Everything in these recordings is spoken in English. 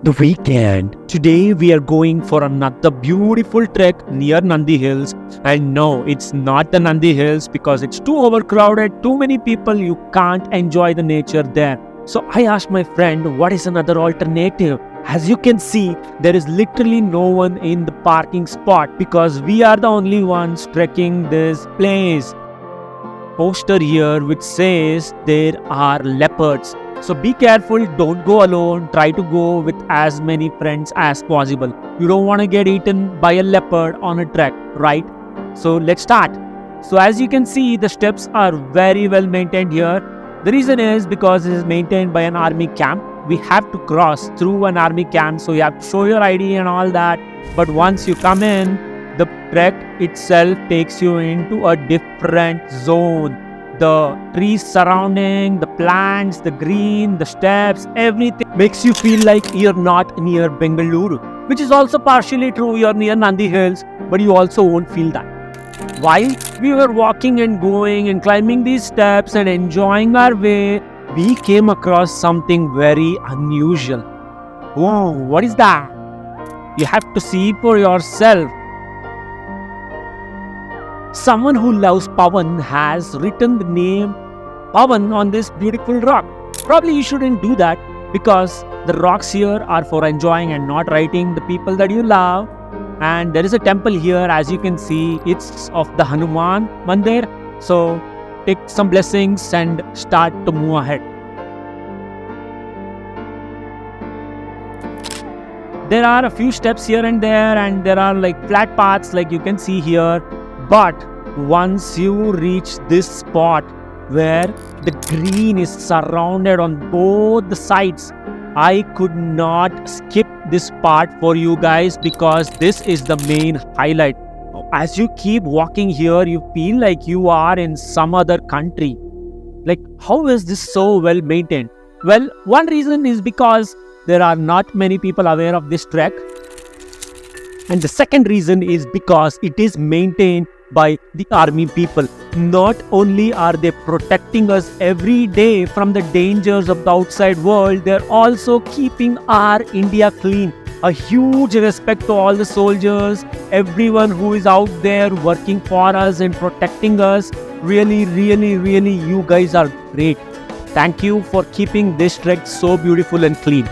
the weekend. Today we are going for another beautiful trek near Nandi Hills. And no, it's not the Nandi Hills because it's too overcrowded, too many people, you can't enjoy the nature there. So I asked my friend, what is another alternative? As you can see, there is literally no one in the parking spot because we are the only ones trekking this place. Poster here which says there are leopards. So be careful, don't go alone, try to go with as many friends as possible. You don't want to get eaten by a leopard on a trek, right? So let's start. So as you can see, the steps are very well maintained here. The reason is because it is maintained by an army camp. We have to cross through an army camp, so you have to show your ID and all that. But once you come in, the trek itself takes you into a different zone. The trees surrounding, the plants, the green, the steps, everything makes you feel like you're not near Bengaluru. Which is also partially true, you're near Nandi Hills, but you also won't feel that. While we were walking and going and climbing these steps and enjoying our way, we came across something very unusual. Whoa, what is that? You have to see for yourself. Someone who loves Pawan has written the name Pawan on this beautiful rock. Probably you shouldn't do that because the rocks here are for enjoying and not writing the people that you love. And there is a temple here, as you can see, it's of the Hanuman Mandir. So take some blessings and start to move ahead. There are a few steps here and there are like flat paths like you can see here. But once you reach this spot where the green is surrounded on both the sides, I could not skip this part for you guys because this is the main highlight. As you keep walking here, you feel like you are in some other country. Like, how is this so well maintained? Well, one reason is because there are not many people aware of this trek. And the second reason is because it is maintained by the army people. Not only are they protecting us every day from the dangers of the outside world, they're also keeping our India clean. A huge respect to all the soldiers, everyone who is out there working for us and protecting us. Really, you guys are great. Thank you for keeping this trek so beautiful and clean.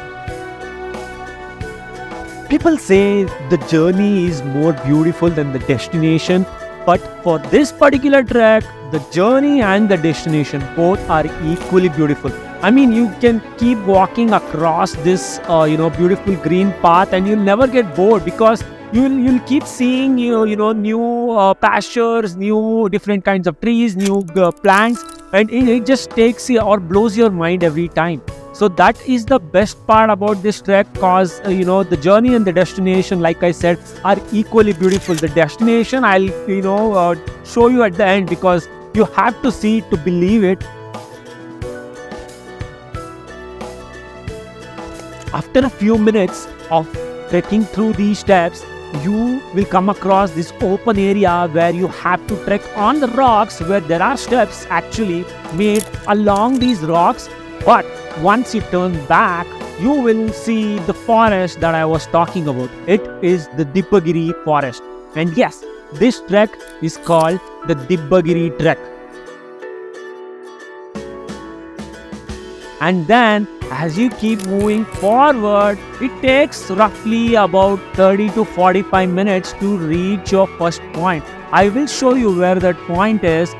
People say the journey is more beautiful than the destination. But for this particular trek, the journey and the destination both are equally beautiful. I mean, you can keep walking across this, beautiful green path, and you'll never get bored because you'll keep seeing, new pastures, new different kinds of trees, new plants, and it just takes you or blows your mind every time. So that is the best part about this trek because, the journey and the destination, like I said, are equally beautiful. The destination, I'll, show you at the end because you have to see it to believe it. After a few minutes of trekking through these steps, you will come across this open area where you have to trek on the rocks where there are steps actually made along these rocks. But once you turn back, you will see the forest that I was talking about. It is the Dibbagiri forest. And yes, this trek is called the Dibbagiri Trek. And then, as you keep moving forward, it takes roughly about 30 to 45 minutes to reach your first point. I will show you where that point is.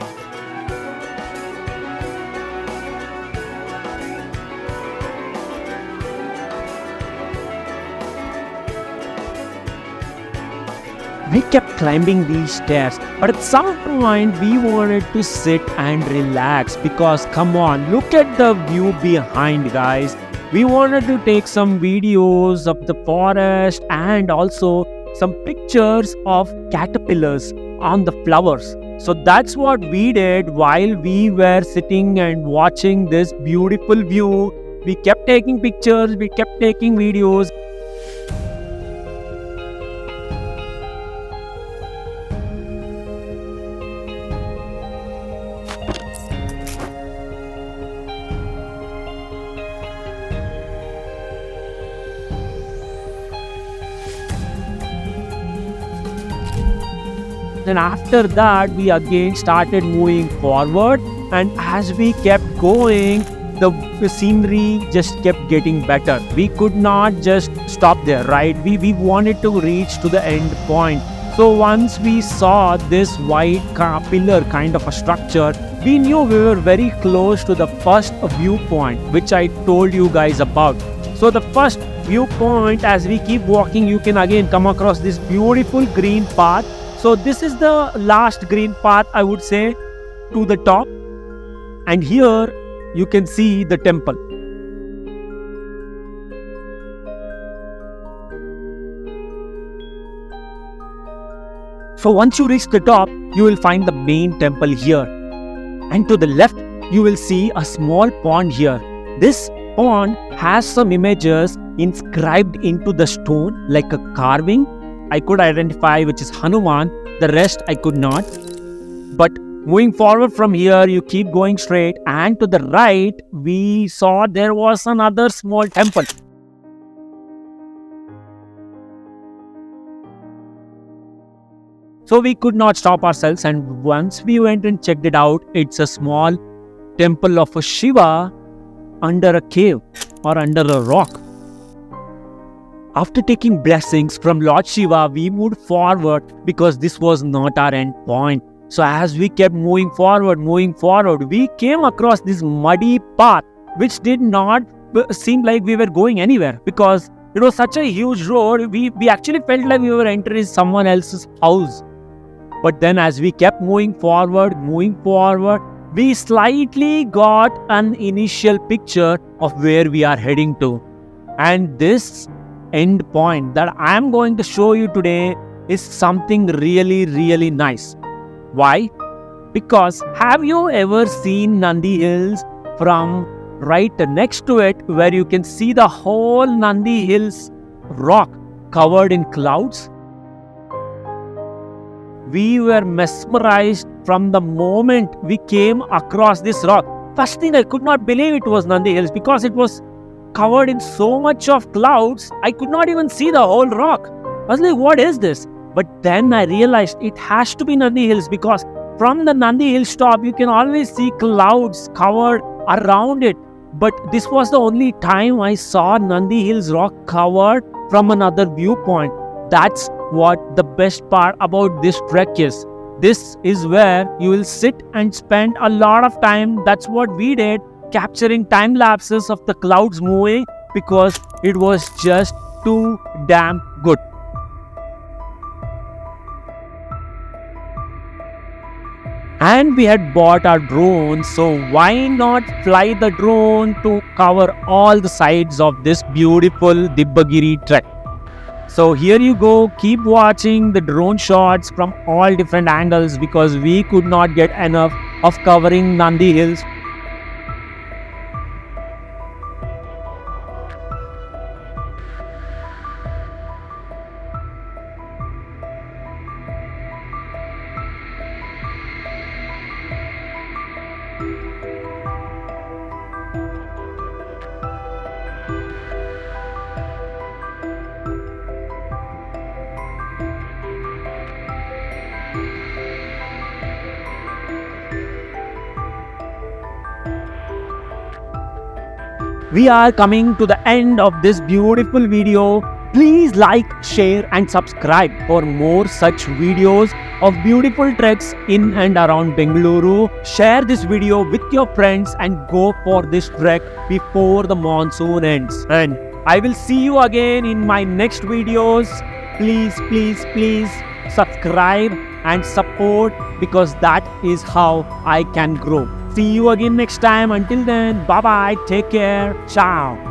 We kept climbing these stairs, but at some point we wanted to sit and relax because come on, look at the view behind, guys. We wanted to take some videos of the forest and also some pictures of caterpillars on the flowers. So that's what we did while we were sitting and watching this beautiful view. We kept taking pictures, we kept taking videos. Then after that, we again started moving forward, and as we kept going, the scenery just kept getting better. We could not just stop there, right? We wanted to reach to the end point. So once we saw this white pillar kind of a structure, we knew we were very close to the first viewpoint, which I told you guys about. So the first viewpoint, as we keep walking, you can again come across this beautiful green path. So this is the last green path, I would say, to the top. And here you can see the temple. So once you reach the top, you will find the main temple here. And to the left, you will see a small pond here. This pond has some images inscribed into the stone like a carving. I could identify which is Hanuman. The rest I could not. But moving forward from here, you keep going straight, and to the right, we saw there was another small temple. So we could not stop ourselves, and once we went and checked it out, it's a small temple of a Shiva under a cave or under a rock. After taking blessings from Lord Shiva, we moved forward because this was not our end point. So as we kept moving forward, we came across this muddy path which did not seem like we were going anywhere because it was such a huge road. We actually felt like we were entering someone else's house. But then as we kept moving forward, we slightly got an initial picture of where we are heading to. And this end point that I am going to show you today is something really, really nice. Why? Because have you ever seen Nandi Hills from right next to it, where you can see the whole Nandi Hills rock covered in clouds? We were mesmerized from the moment we came across this rock. First thing, I could not believe it was Nandi Hills because it was covered in so much of clouds. I could not even see the whole rock. I was like, what is this? But then I realized it has to be Nandi Hills because from the Nandi Hills top, you can always see clouds covered around it. But this was the only time I saw Nandi Hills rock covered from another viewpoint. That's what the best part about this trek is. This is where you will sit and spend a lot of time. That's what we did, capturing time lapses of the clouds moving because it was just too damn good. And we had bought our drone, so why not fly the drone to cover all the sides of this beautiful Dibbagiri Trek. So here you go, keep watching the drone shots from all different angles because we could not get enough of covering Nandi Hills. We are coming to the end of this beautiful video. Please like, share and subscribe for more such videos of beautiful treks in and around Bengaluru. Share this video with your friends and go for this trek before the monsoon ends. And I will see you again in my next videos. Please subscribe and support because that is how I can grow. See you again next time. Until then, bye bye. Take care. Ciao.